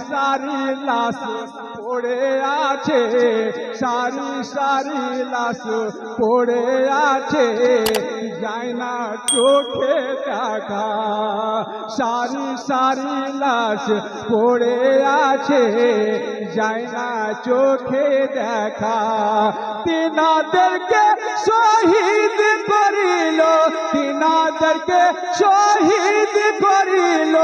সারি লাশ পড়ে আছে, সারি সারি লাশ পড়ে আছে, যায় না চোখে দেখা। সারি সারি লাশ পড়ে আছে, যায় না চোখে দেখা। তিনাদেরকে শহীদ করিল, তিনাদেরকে শহীদ করিল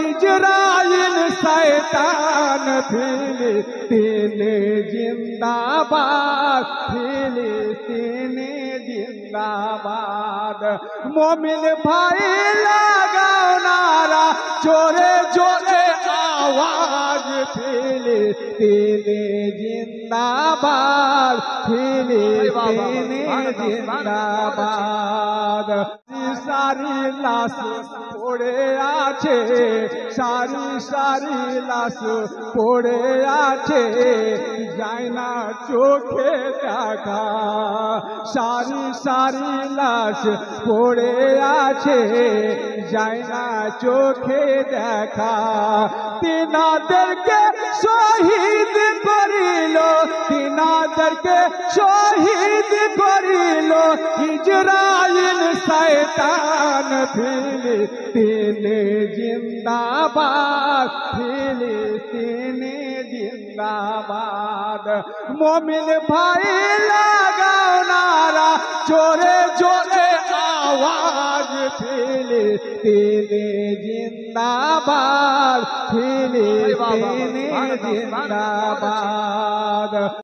ইজরাইল শয়তান। ফিলিস্তিনে জিন্দাবাদ, ফিলিস্তিনে জিন্দাবাদ। मोमिन भाई लगाओ नारा, जोरे जोरे आवाज। फिलिस्तीने जिंदाबाद, फिलिस्तीने जिंदाबाद। सारी लाश पड़े आछे, सारी सारी लाश पड़े आछे, যায় না চোখে দেখা। সারি সারি লাশ পড়ে আছে, যায় না চোখে দেখা। তিনাদেরকে শহীদ করিল, তিনাদেরকে শহীদ করিল ইজরাইল শয়তান। ফিলিস্তিনে জিন্দাবাদ, ফিলিস্তিনে জিন্দাবাদ। मोमिन भाई लगाओ नारा, जोरे जोरे आवाज। फिलिस्तीने जिंदाबाद, फिलिस्तीने जिंदाबाद।